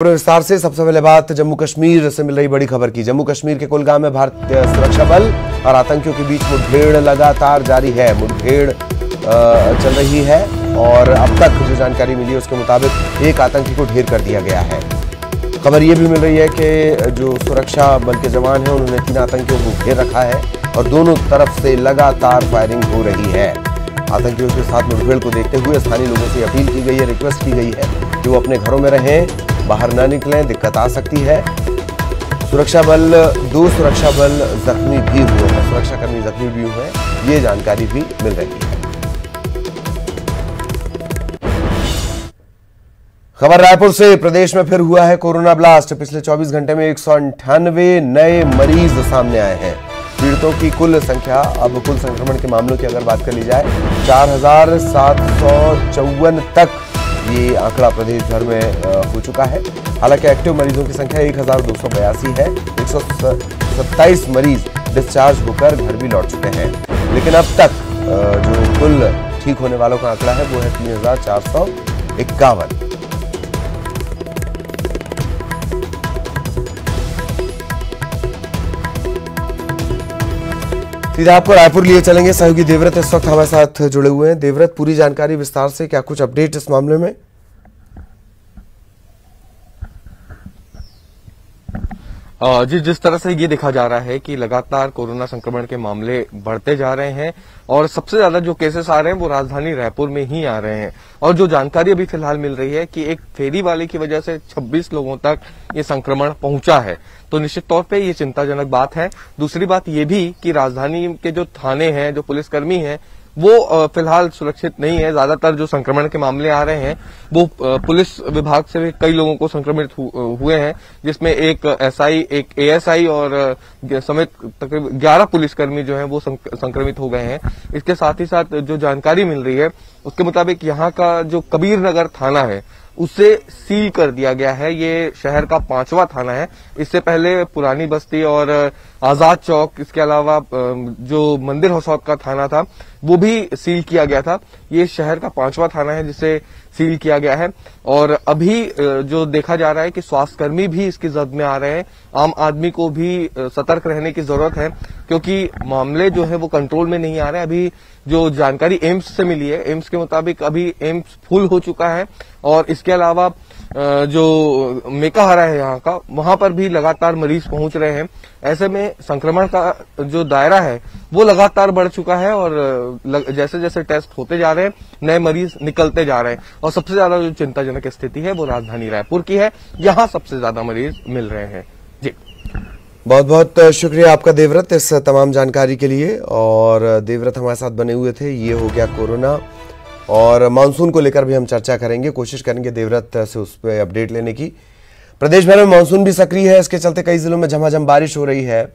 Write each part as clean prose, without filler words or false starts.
विस्तार से सबसे पहले बात जम्मू कश्मीर से मिल रही बड़ी खबर की। जम्मू कश्मीर के कुलगाम में भारतीय सुरक्षा बल और आतंकियों के बीच मुठभेड़ लगातार जारी है। मुठभेड़ चल रही है और अब तक जो जानकारी मिली है उसके मुताबिक एक आतंकी को ढेर कर दिया गया है। खबर यह भी मिल रही है कि जो सुरक्षा बल के जवान हैं उन्होंने 3 आतंकियों को घेर रखा है और दोनों तरफ से लगातार फायरिंग हो रही है। आतंकियों के साथ मुठभेड़ को देखते हुए स्थानीय लोगों से अपील की गई है, रिक्वेस्ट की गई है कि वो अपने घरों में रहें, बाहर न निकलें, दिक्कत आ सकती है। दो सुरक्षा बल जख्मी भी हुए हैं, सुरक्षाकर्मी जख्मी भी हुए हैं, ये जानकारी भी मिल रही है। खबर रायपुर से। प्रदेश में फिर हुआ है कोरोना ब्लास्ट। पिछले 24 घंटे में 198 नए मरीज सामने आए हैं। पीड़ितों की कुल संख्या, अब कुल संक्रमण के मामलों की अगर बात कर ली जाए, 4754 तक ये आंकड़ा प्रदेश भर में हो चुका है। हालांकि एक्टिव मरीजों की संख्या 1282 है। 127 मरीज डिस्चार्ज होकर घर भी लौट चुके हैं। लेकिन अब तक जो कुल ठीक होने वालों का आंकड़ा है वो है 3451। सीधा आपको रायपुर लिए चलेंगे। सहयोगी देवव्रत इस वक्त हमारे साथ जुड़े हुए हैं। देवव्रत, पूरी जानकारी विस्तार से, क्या कुछ अपडेट इस मामले में? जी, जिस तरह से ये देखा जा रहा है कि लगातार कोरोना संक्रमण के मामले बढ़ते जा रहे हैं और सबसे ज्यादा जो केसेस आ रहे हैं वो राजधानी रायपुर में ही आ रहे हैं। और जो जानकारी अभी फिलहाल मिल रही है कि एक फेरी वाले की वजह से 26 लोगों तक ये संक्रमण पहुंचा है, तो निश्चित तौर पे ये चिंताजनक बात है। दूसरी बात ये भी कि राजधानी के जो थाने हैं, जो पुलिसकर्मी हैं, वो फिलहाल सुरक्षित नहीं है। ज्यादातर जो संक्रमण के मामले आ रहे हैं वो पुलिस विभाग से भी कई लोगों को संक्रमित हुए हैं, जिसमें एक एसआई, एक एएसआई और समेत तकरीबन 11 पुलिसकर्मी जो हैं वो संक्रमित हो गए हैं। इसके साथ ही साथ जो जानकारी मिल रही है उसके मुताबिक यहाँ का जो कबीर नगर थाना है उसे सील कर दिया गया है। ये शहर का 5वां थाना है। इससे पहले पुरानी बस्ती और आजाद चौक, इसके अलावा जो मंदिर हसौद का थाना था वो भी सील किया गया था। ये शहर का 5वां थाना है जिसे सील किया गया है। और अभी जो देखा जा रहा है कि स्वास्थ्यकर्मी भी इसकी जद में आ रहे हैं। आम आदमी को भी सतर्क रहने की जरूरत है क्योंकि मामले जो है वो कंट्रोल में नहीं आ रहे हैं। अभी जो जानकारी एम्स से मिली है, एम्स के मुताबिक अभी एम्स फुल हो चुका है और इसके अलावा जो मेकाहारा है यहाँ का, वहां पर भी लगातार मरीज पहुंच रहे हैं। ऐसे में संक्रमण का जो दायरा है वो लगातार बढ़ चुका है और जैसे जैसे टेस्ट होते जा रहे हैं नए मरीज निकलते जा रहे हैं। और सबसे ज्यादा जो चिंताजनक स्थिति है वो राजधानी रायपुर की है। यहाँ सबसे ज्यादा मरीज मिल रहे हैं। जी, बहुत बहुत शुक्रिया आपका देवव्रत इस तमाम जानकारी के लिए। और देवव्रत हमारे साथ बने हुए थे। ये हो गया कोरोना और मानसून को लेकर भी हम चर्चा करेंगे, कोशिश करेंगे देवव्रत से उस पर अपडेट लेने की। प्रदेश भर में मानसून भी सक्रिय है, इसके चलते कई जिलों में झमाझम बारिश हो रही है।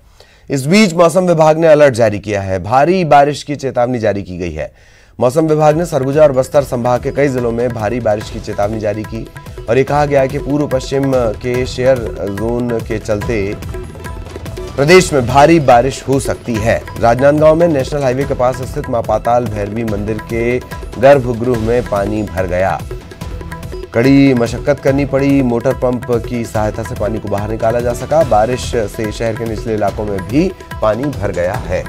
इस बीच मौसम विभाग ने अलर्ट जारी किया है, भारी बारिश की चेतावनी जारी की गई है। मौसम विभाग ने सरगुजा और बस्तर संभाग के कई जिलों में भारी बारिश की चेतावनी जारी की और ये कहा गया है कि पूर्व पश्चिम के शेयर जोन के चलते प्रदेश में भारी बारिश हो सकती है। राजनांदगांव में नेशनल हाईवे के पास स्थित मां पाताल भैरवी मंदिर के गर्भगृह में पानी भर गया। कड़ी मशक्कत करनी पड़ी, मोटर पंप की सहायता से पानी को बाहर निकाला जा सका। बारिश से शहर के निचले इलाकों में भी पानी भर गया है।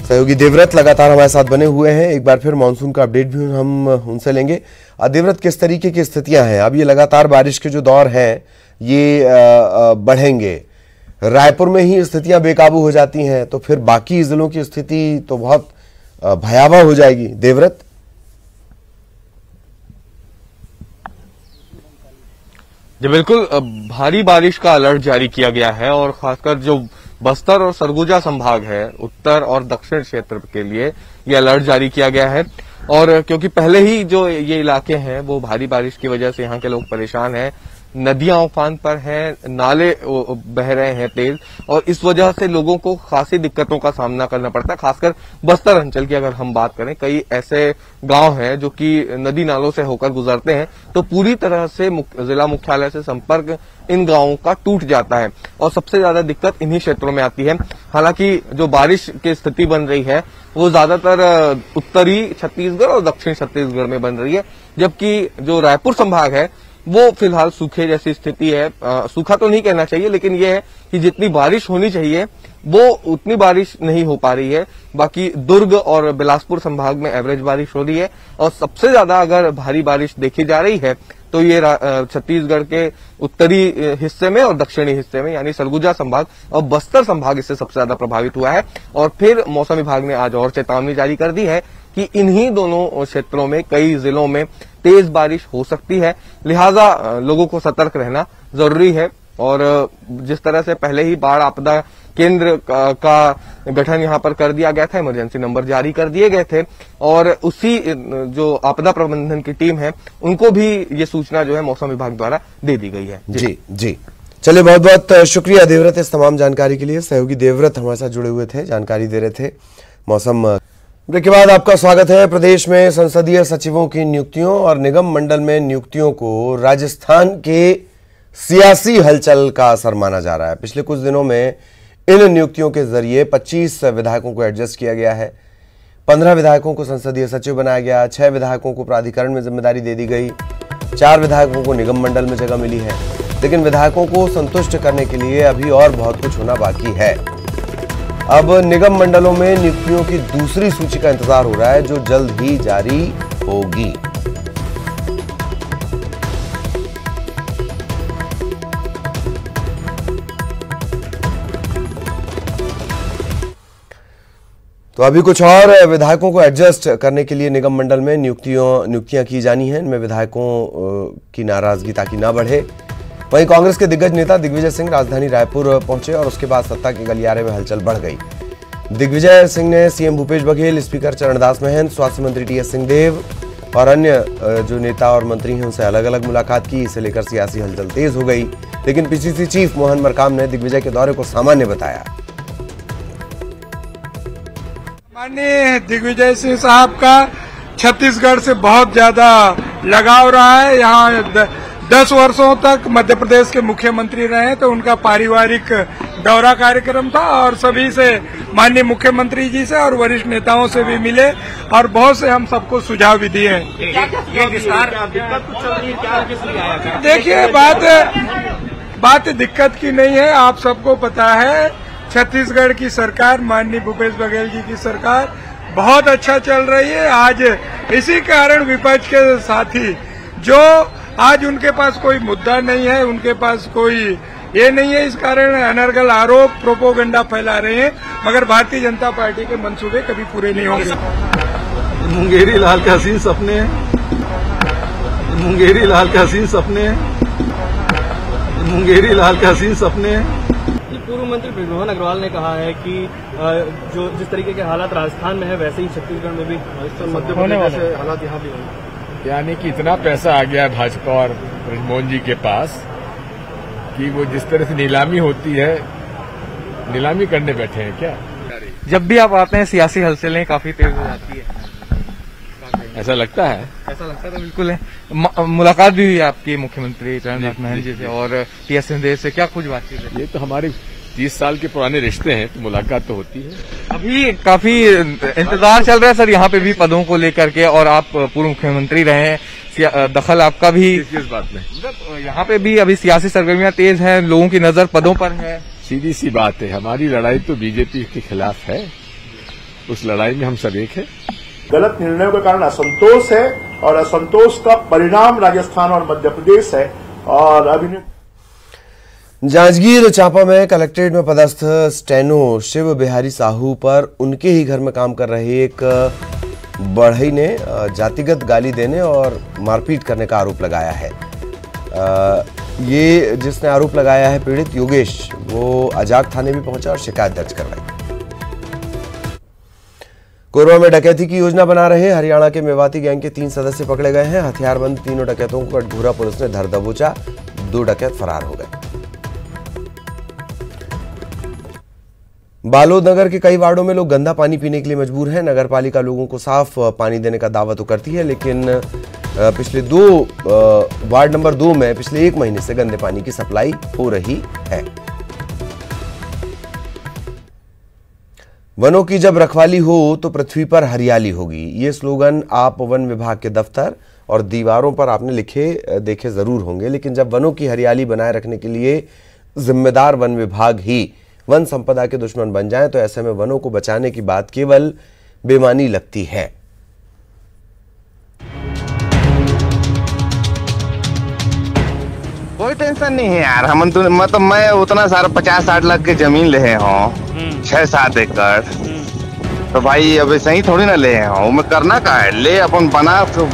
सहयोगी देवव्रत लगातार हमारे साथ बने हुए हैं। एक बार फिर मानसून का अपडेट भी हम उनसे लेंगे। देवव्रत, किस तरीके की स्थितियां हैं? अब ये लगातार बारिश के जो दौर हैं ये बढ़ेंगे। रायपुर में ही स्थितियां बेकाबू हो जाती हैं तो फिर बाकी जिलों की स्थिति तो बहुत भयावह हो जाएगी। देवव्रत, जी बिल्कुल, भारी बारिश का अलर्ट जारी किया गया है और खासकर जो बस्तर और सरगुजा संभाग है, उत्तर और दक्षिण क्षेत्र के लिए ये अलर्ट जारी किया गया है। और क्योंकि पहले ही जो ये इलाके हैं वो भारी बारिश की वजह से यहाँ के लोग परेशान हैं, नदियां उफान पर हैं, नाले बह रहे हैं तेज, और इस वजह से लोगों को खासी दिक्कतों का सामना करना पड़ता है। खासकर बस्तर अंचल की अगर हम बात करें, कई ऐसे गांव हैं जो कि नदी नालों से होकर गुजरते हैं, तो पूरी तरह से जिला मुख्यालय से संपर्क इन गांवों का टूट जाता है और सबसे ज्यादा दिक्कत इन्हीं क्षेत्रों में आती है। हालांकि जो बारिश की स्थिति बन रही है वो ज्यादातर उत्तरी छत्तीसगढ़ और दक्षिण छत्तीसगढ़ में बन रही है। जबकि जो रायपुर संभाग है वो फिलहाल सूखे जैसी स्थिति है। सूखा तो नहीं कहना चाहिए, लेकिन ये है कि जितनी बारिश होनी चाहिए वो उतनी बारिश नहीं हो पा रही है। बाकी दुर्ग और बिलासपुर संभाग में एवरेज बारिश हो रही है, और सबसे ज्यादा अगर भारी बारिश देखी जा रही है तो ये छत्तीसगढ़ के उत्तरी हिस्से में और दक्षिणी हिस्से में, यानी सरगुजा संभाग और बस्तर संभाग इससे सबसे ज्यादा प्रभावित हुआ है। और फिर मौसम विभाग ने आज और चेतावनी जारी कर दी है कि इन्हीं दोनों क्षेत्रों में कई जिलों में तेज बारिश हो सकती है, लिहाजा लोगों को सतर्क रहना जरूरी है। और जिस तरह से पहले ही बाढ़ आपदा केंद्र का गठन यहां पर कर दिया गया था, इमरजेंसी नंबर जारी कर दिए गए थे, और उसी जो आपदा प्रबंधन की टीम है उनको भी ये सूचना जो है मौसम विभाग द्वारा दे दी गई है। जी चलिए, बहुत बहुत शुक्रिया देवव्रत इस तमाम जानकारी के लिए। सहयोगी देवव्रत हमारे साथ जुड़े हुए थे, जानकारी दे रहे थे मौसम। ब्रेक के बाद आपका स्वागत है। प्रदेश में संसदीय सचिवों की नियुक्तियों और निगम मंडल में नियुक्तियों को राजस्थान के सियासी हलचल का असर माना जा रहा है। पिछले कुछ दिनों में इन नियुक्तियों के जरिए 25 विधायकों को एडजस्ट किया गया है, 15 विधायकों को संसदीय सचिव बनाया गया, 6 विधायकों को प्राधिकरण में जिम्मेदारी दे दी गई, 4 विधायकों को निगम मंडल में जगह मिली है। लेकिन विधायकों को संतुष्ट करने के लिए अभी और बहुत कुछ होना बाकी है। अब निगम मंडलों में नियुक्तियों की दूसरी सूची का इंतजार हो रहा है, जो जल्द ही जारी होगी। तो अभी कुछ और विधायकों को एडजस्ट करने के लिए निगम मंडल में नियुक्तियां की जानी हैं। इनमें विधायकों की नाराजगी ताकि ना बढ़े। वहीं कांग्रेस के दिग्गज नेता दिग्विजय सिंह राजधानी रायपुर पहुंचे और उसके बाद सत्ता के गलियारे में हलचल बढ़ गई। दिग्विजय सिंह ने सीएम भूपेश बघेल, स्पीकर चरणदास महंत, स्वास्थ्य मंत्री टीएस सिंहदेव और अन्य जो नेता और मंत्री हैं उनसे अलग अलग मुलाकात की। इसे लेकर सियासी हलचल तेज हो गई, लेकिन पीसीसी चीफ मोहन मरकाम ने दिग्विजय के दौरे को सामान्य बताया। माननीय दिग्विजय सिंह साहब का छत्तीसगढ़ से बहुत ज्यादा लगाव रहा है। यहाँ 10 वर्षों तक मध्य प्रदेश के मुख्यमंत्री रहे, तो उनका पारिवारिक दौरा कार्यक्रम था और सभी से, माननीय मुख्यमंत्री जी से और वरिष्ठ नेताओं से भी मिले और बहुत से हम सबको सुझाव भी दिए। देखिए, बात दिक्कत की नहीं है। आप सबको पता है छत्तीसगढ़ की सरकार, माननीय भूपेश बघेल जी की सरकार बहुत अच्छा चल रही है। आज इसी कारण विपक्ष के साथी जो आज उनके पास कोई मुद्दा नहीं है, उनके पास कोई ये नहीं है, इस कारण अनर्गल आरोप प्रोपोगंडा फैला रहे हैं, मगर भारतीय जनता पार्टी के मंसूबे कभी पूरे नहीं होंगे। मुंगेरी लाल का हसीन सपने, मुंगेरी लाल का हसीन सपने, मुंगेरी लाल का हसीन सपने। पूर्व मंत्री ब्रिजमोहन अग्रवाल ने कहा है कि जो जिस तरीके के हालात राजस्थान में है वैसे ही छत्तीसगढ़ में भी मध्य प्रदेश से हालात यहाँ भी होंगे। यानी कि इतना पैसा आ गया भाजपा और ब्रिजमोहन जी के पास कि वो जिस तरह से नीलामी होती है, नीलामी करने बैठे हैं क्या? जब भी आप आते हैं सियासी हलचलें काफी तेज हो जाती है, ऐसा लगता है? ऐसा लगता है तो बिल्कुल है। मुलाकात भी हुई आपकी मुख्यमंत्री चरणदास महंत जी से और टीएस सिंहदेव से, क्या कुछ बातचीत है? ये तो हमारे 30 साल के पुराने रिश्ते हैं, तो मुलाकात तो होती है। अभी काफी इंतजार चल रहा है सर यहाँ पे भी पदों को लेकर के, और आप पूर्व मुख्यमंत्री रहे हैं, दखल आपका भी किस बात में? यहाँ पे भी अभी सियासी सरगर्मियां तेज हैं, लोगों की नजर पदों पर है। सीधी सी बात है, हमारी लड़ाई तो बीजेपी के खिलाफ है, उस लड़ाई में हम सब एक है। गलत निर्णयों के कारण असंतोष है और असंतोष का परिणाम राजस्थान और मध्य प्रदेश है। और अभी जांजगीर चांपा में कलेक्ट्रेट में पदस्थ स्टेनो शिव बिहारी साहू पर उनके ही घर में काम कर रहे एक बढ़ई ने जातिगत गाली देने और मारपीट करने का आरोप लगाया है। ये जिसने आरोप लगाया है पीड़ित योगेश, वो अजाक थाने भी पहुंचा और शिकायत दर्ज करवाई। कोरबा में डकैती की योजना बना रहे हरियाणा के मेवाती गैंग के 3 सदस्य पकड़े गए हैं। हथियारबंद तीनों डकैतों को कटघोरा पुलिस ने धर दबोचा, 2 डकैत फरार हो गए। बालोद नगर के कई वार्डों में लोग गंदा पानी पीने के लिए मजबूर हैं। नगर पालिका लोगों को साफ पानी देने का दावा तो करती है, लेकिन पिछले वार्ड नंबर 2 में पिछले 1 महीने से गंदे पानी की सप्लाई हो रही है। वनों की जब रखवाली हो तो पृथ्वी पर हरियाली होगी, ये स्लोगन आप वन विभाग के दफ्तर और दीवारों पर आपने लिखे देखे जरूर होंगे, लेकिन जब वनों की हरियाली बनाए रखने के लिए जिम्मेदार वन विभाग ही वन संपदा के दुश्मन बन जाएं, तो ऐसे में वनों को बचाने की बात केवल बेमानी लगती है। कोई टेंशन नहीं है यार, हम तो मतलब मैं उतना सारा 50-60 लाख की जमीन ले हूँ, 6-7 एकड़, तो भाई अब सही थोड़ी ना ले हूँ, मैं करना का है ले अपन बना, तो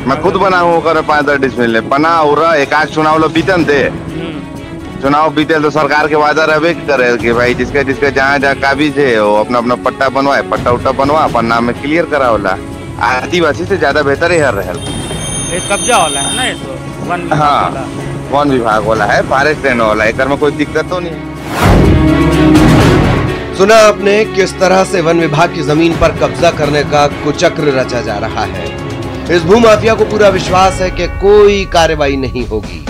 मैं खुद बना हूँ कर 5-10 डिसमिल बना और एक आध चुनाव लो बीतन दे, चुनाव बीते तो सरकार के वादा रहे करे कि भाई जिसके जिसके जहाँ जहाँ काबिज है वो अपना अपना पट्टा बनवाए, पट्टा उट्टा बनवा अपन नाम में क्लियर करा होला। आदिवासी से ज्यादा बेहतर है कब्जा वाला है ना ये तो वन, हाँ वन विभाग वाला है, फॉरेस्ट लैंड वाला है, में कोई दिक्कत तो नहीं। सुना आपने किस तरह से वन विभाग की जमीन पर कब्जा करने का कुचक्र रचा जा रहा है। इस भूमाफिया को पूरा विश्वास है कि कोई कार्रवाई नहीं होगी,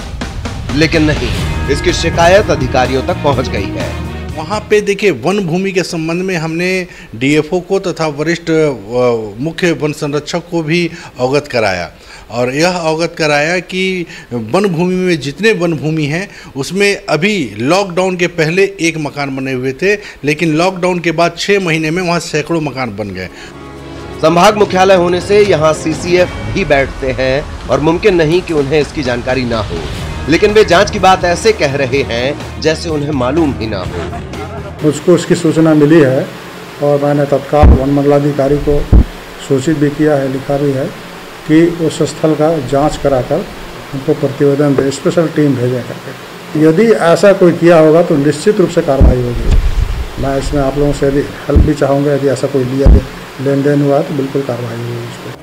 लेकिन नहीं, इसकी शिकायत अधिकारियों तक पहुंच गई है। वहाँ पे देखिए वन भूमि के संबंध में हमने डीएफओ को तथा वरिष्ठ मुख्य वन संरक्षक को भी अवगत कराया और यह अवगत कराया कि वन भूमि में जितने वन भूमि हैं उसमें अभी लॉकडाउन के पहले एक मकान बने हुए थे, लेकिन लॉकडाउन के बाद 6 महीने में वहाँ सैकड़ों मकान बन गए। संभाग मुख्यालय होने से यहाँ सीसीएफ भी बैठते हैं और मुमकिन नहीं कि उन्हें इसकी जानकारी ना हो, लेकिन वे जांच की बात ऐसे कह रहे हैं जैसे उन्हें मालूम ही ना हो। मुझको इसकी सूचना मिली है और मैंने तत्काल वन मंडलाधिकारी को सूचित भी किया है, लिखा भी है कि उस स्थल का जांच कराकर हमको प्रतिवेदन दे, स्पेशल टीम भेजें करके। यदि ऐसा कोई किया होगा तो निश्चित रूप से कार्रवाई होगी। मैं इसमें आप लोगों से यदि हेल्प भी चाहूँगा, यदि ऐसा कोई लेन देन हुआ तो बिल्कुल कार्रवाई होगी इस पर।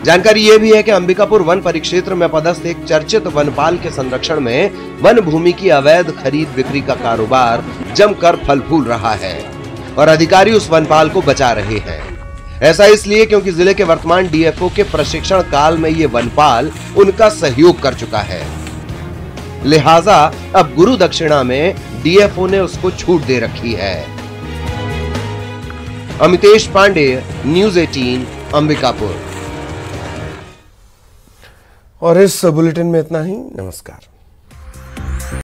जानकारी ये भी है कि अंबिकापुर वन परिक्षेत्र में पदस्थ एक चर्चित वनपाल के संरक्षण में वन भूमि की अवैध खरीद बिक्री का कारोबार जमकर फल फूल रहा है और अधिकारी उस वनपाल को बचा रहे हैं। ऐसा इसलिए क्योंकि जिले के वर्तमान डीएफओ के प्रशिक्षण काल में ये वनपाल उनका सहयोग कर चुका है, लिहाजा अब गुरु दक्षिणा में डीएफओ ने उसको छूट दे रखी है। अमितेश पांडे, न्यूज़ 18, अंबिकापुर। और इस बुलेटिन में इतना ही। नमस्कार।